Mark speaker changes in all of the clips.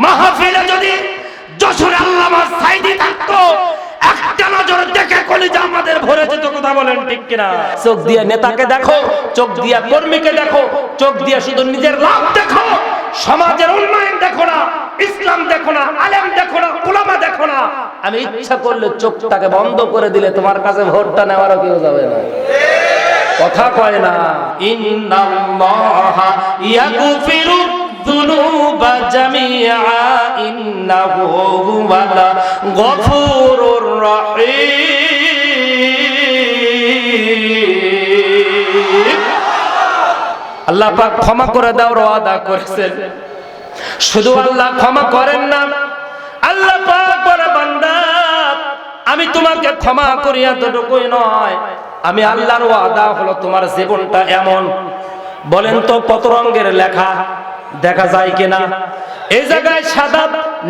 Speaker 1: মাহফিলে যদি যশোর আল্লামা সাইদি থাকতো, একটা নজর দেখে কলিজা আমাদের ভরে যেত। কথা বলেন ঠিক কিনা? চোখ দিয়ে নেতাকে দেখো, চোখ দিয়ে কর্মীকে দেখো, চোখ দিয়ে শুধু নিজের লাভ দেখো, সমাজের উন্নয়ন দেখো না, ইসলাম দেখো না, আলেম দেখো না, উলামা দেখো না। আমি ইচ্ছা করলে চোখটাকে বন্ধ করে দিলে তোমার কাছে ভোটটা নেওয়ারও কেউ যাবে না। কথা কয় না, ইন্নাল্লাহা ইয়াগফিরু যুনুবা জামিআ ইন্নাহু হুয়াল গফুরুর রহিম। আল্লাহ পাক ক্ষমা করে দেওয়ার ওয়াদা করেছেন। শুধু আল্লাহ ক্ষমা করেন না, আল্লাহ পাক বলে বান্দা আমি তোমাকে ক্ষমা করি এতটুকুই নয়, আমি আল্লাহর ওয়াদা হলো তোমার জীবনটা এমন। বলেন তো কত রঙের লেখা দেখা যায় কিনা? এই জায়গায় সাদা,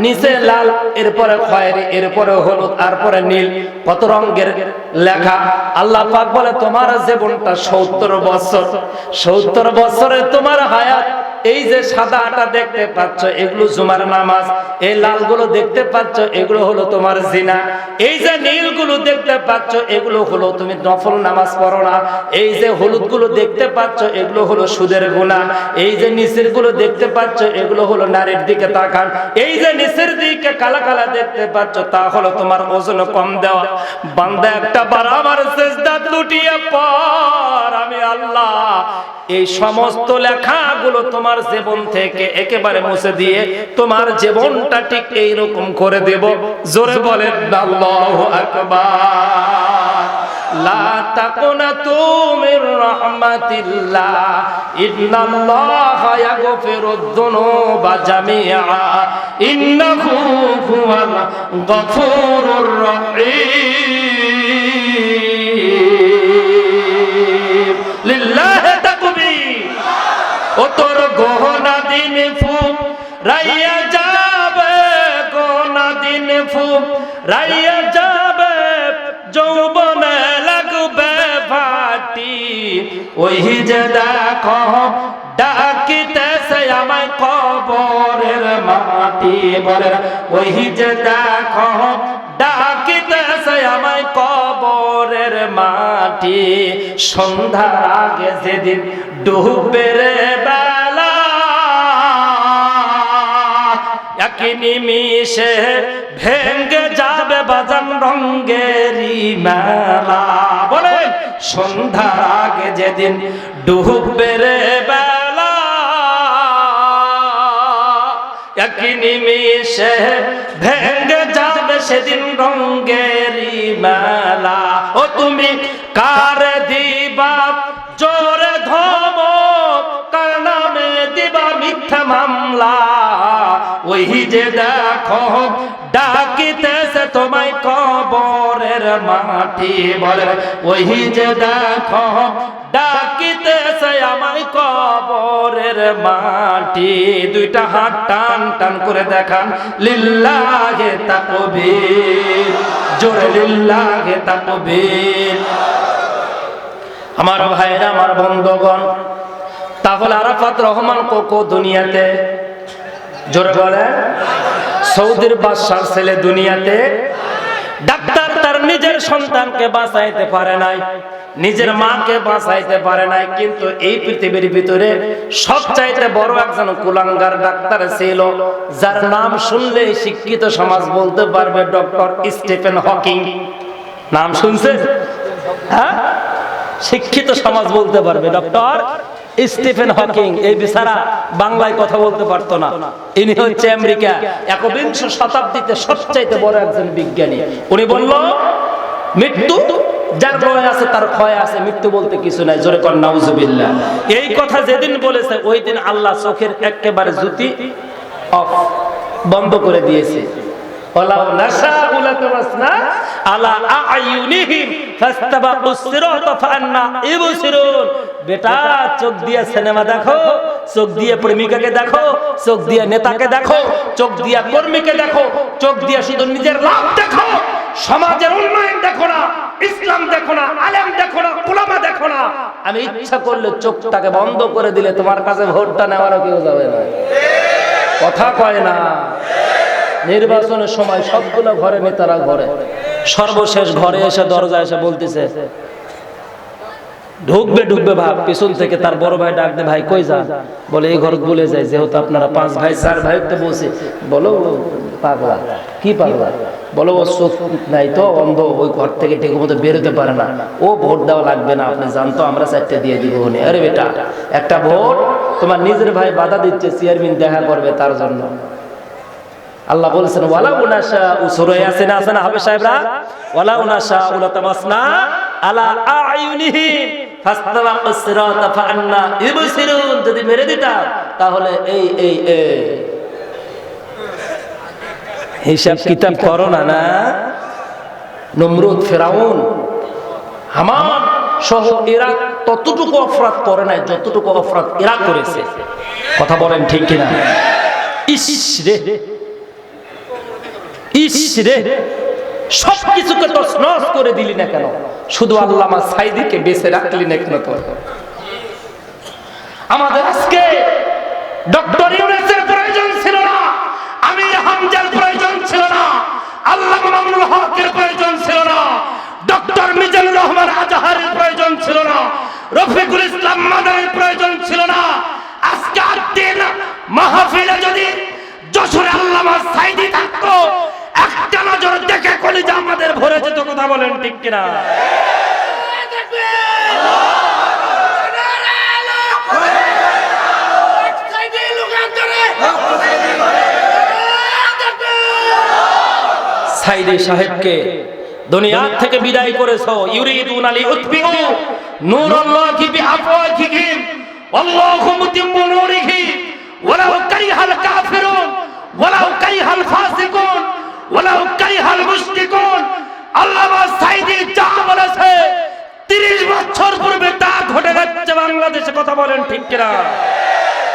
Speaker 1: নিচে লাল, এরপরে খয়েরি, এরপরে হলুদ, তারপরে নীল, কত রঙের লেখা। আল্লাহ পাক বলে তোমার জীবনটা 70 বছর, 70 বছরে তোমার হায়াত। এই যে সাদাটা দেখতে পাচ্ছ এগুলো জুমার নামাজ, এই লালগুলো দেখতে পাচ্ছ এগুলো হলো তোমার জিনা, এই যে নীলগুলো দেখতে পাচ্ছ এগুলো হলো তুমি নফল নামাজ পড়ো না, এই যে হলুদগুলো দেখতে পাচ্ছ এগুলো হলো সুদের গুনাহ, এই যে নিচের গুলো দেখতে পাচ্ছ এগুলো হলো নারীর দিকে তাকান, এই যে নিচের দিকে কালা কালা দেখতে পাচ্ছ তা হলো তোমার ওজন কম দেওয়া। বান্দা একটা বার আমার সিজদা লুটিয়ে পড়, আমি আল্লাহ এই সমস্ত লেখাগুলো তোমার জীবন থেকে একেবারে মুছে দিয়ে তোমার জীবনটা ঠিক এইরকম করে দেব। জোরে বলেন আল্লাহু আকবার। লা তাকুনাতু মির রাহমাতিল্লাহ ইন্নাল্লাহা ইয়াগফিরুয যুনুবা জামিআ ইন্নাহু হুয়াল গফুরুর রহিম। লিল্লাহি ও তোর গহনা দিন ফুক রাইয়া যাবে, গহনা দিন ফুক রাইয়া যাবে, যৌবনে লাগবে ফাটি। ওই যে দেখো ডাকিতেছে আমায় কবরের মাটি। বলে ওই যে দেখো ডাকিতেছে আমায় কবরের মাটি। সন্ধ্যার আগে যেদিন ডুবে রে বেলা, এক নিমিষে ভেঙ্গে যাবে বাজান রঙ্গেরি মেলা। বলে সন্ধ্যার আগে যেদিন ডুবে রে বেলা, এক নিমিষে ভেঙ্গে যাবে সেদিন রঙ্গেরি মেলা। ও তুমি কার দিবা জোরে ধমক, কার নামে দিবা মিথ্যা মামলা। ওই যে দেখো ডাকিতেছে তোমায় কবরের মাটি। বলে ওই যে দেখো ডাকিতেছে আমায় কবরের মাটি। দুইটা হাত টান টান করে দেখান, লিল্লাহি তাকবীর, জোরে লিল্লাহি তাকবীর। আমার ভাইরা, আমার বন্ধুগণ, তাহলে আরাফাত রহমান কোকো দুনিয়াতে, জোরে বলে সৌদির বাদশার ছেলে দুনিয়াতে। ডাক্তার তার নিজের সন্তানকে বাঁচাইতে পারে নাই, নিজের মাকে বাঁচাইতে পারে নাই, কিন্তু এই পৃথিবীর ভিতরে সবচাইতে বড় একজন কুলাঙ্গার ডাক্তার ছিল, যার নাম শুনলে শিক্ষিত সমাজ বলতে পারবে ডক্টর স্টিফেন হকিং। নাম শুনছেন? হ্যাঁ, শিক্ষিত সমাজ বলতে পারবে ডক্টর স্টিফেন হকিং। এই বেচারা বাংলায় কথা বলতে পারতো না। ইনি হচ্ছে আমেরিকা 21শ শতাব্দীতে সবচাইতে বড় একজন বিজ্ঞানী। উনি বলল মৃত্যু যার লয় আছে তার ক্ষয় আছে, মৃত্যু বলতে কিছু নাই। জোরে কর নাউজুবিল্লাহ। এই কথা যেদিন বলেছে ওই দিন আল্লাহ চোখের একেবারে জ্যোতি অফ বন্ধ করে দিয়েছে। ওয়ালাউ নাশাউ লাতামাসনা আলা আয়ুনিহিম ফাস্তাবাকুস সিরাতা ফাআন্না ইবসিরুন। বেটা চোখ দিয়ে সিনেমা দেখো, চোখ দিয়ে প্রেমিকাকে দেখো, চোখ দিয়ে নেতাকে দেখো, চোখ দিয়ে কর্মীকে দেখো, চোখ দিয়ে শুধু নিজের লাভ দেখো, সমাজের উন্নয়ন দেখো না, ইসলাম দেখো না, আলেম দেখো না, উলামা দেখো না। আমি ইচ্ছা করলে চোখটাকে বন্ধ করে দিলে তোমার কাছে ভোটটা নেওয়ারও কেউ যাবে না। কথা কয় না। নির্বাচনের সময় সবগুলো ঘরে নেতারা ঘরে, সর্বশেষ ঘরে এসে দরজা এসে বলতেছে ঢুকবে ভাব, পিছন থেকে তার বড় ভাই ডাক দে, ভাই কই যান? বলে এই ঘর বলে যায়, যেহেতু আপনারা 5 ভাই 4 ভাই তো বসে। বলো পাগলা, কি পাগলা? বলো ও চোখ নাই তো, অন্ধ, ওই ঘর থেকে ঠিক মতো বেরোতে পারে না, ও ভোট দেওয়া লাগবে না, আপনি জানতো আমরা 4টে দিয়ে দিব। আরে বেটা, একটা ভোট তোমার নিজের ভাই বাধা দিচ্ছে চেয়ারম্যান দেখা করবে তার জন্য। আল্লাহ বলেছেন ওয়ালা উনাশা, সূরা ইয়াসিন আছে না হবে সাহেবরা, ওয়ালা উনাশা উলাতামাসনা আলা আয়ুনিহিম ফাস্তাবাকুস সিরাতা ফাআন্না ইবসিরুন, যদি মেরে দিতাম তাহলে এই হিসাব কিতাব করো না। না, নমরুদ, ফেরাউন, হামান সহ এরা ততটুকু অপরাধ করে নাই যতটুকু অপরাধ এরা করেছে। কথা বলেন ঠিক কিনা? ইস রে, সবকিছুকে তছনছ করে দিলি না কেন? শুধু আল্লামা সাইদিকে বেঁচে রাখলি না কেন? তো আমাদের আজকে ডক্টর ইউনূসের প্রয়োজন ছিল না, আমির হামজার প্রয়োজন ছিল না, আল্লামা মামুনুল হকের প্রয়োজন ছিল না, ডক্টর মিজানুর রহমান আজহারের প্রয়োজন ছিল না, রফিকুল ইসলাম মাদানির প্রয়োজন ছিল না। আজকে দিন মাহফিলে যদি যশোরে আল্লামা সাইদি থাকতো, একটা নজর দেখে কলিজা আমাদের ভরে যেত। কথা বলেন ঠিক কিনা? সাইদি সাহেবকে দুনিয়া থেকে বিদায় করেছো। ইউরিদুনা লিউতফিউ নূরাল্লাহি বিআফওয়াহিহিম ওয়াল্লাহু মুতিম্মু নূরিহি ওয়ালাউ কারিহাল কাফিরুন ওয়ালাউ কারিহাল ফাসিকুন ওয়ালাউ কারিহাল মুশরিকুন। আল্লামা সাইদি যা বলেছে 30 বছর পূর্বে তা ঘটে যাচ্ছে বাংলাদেশে। কথা বলেন ঠিক কিনা?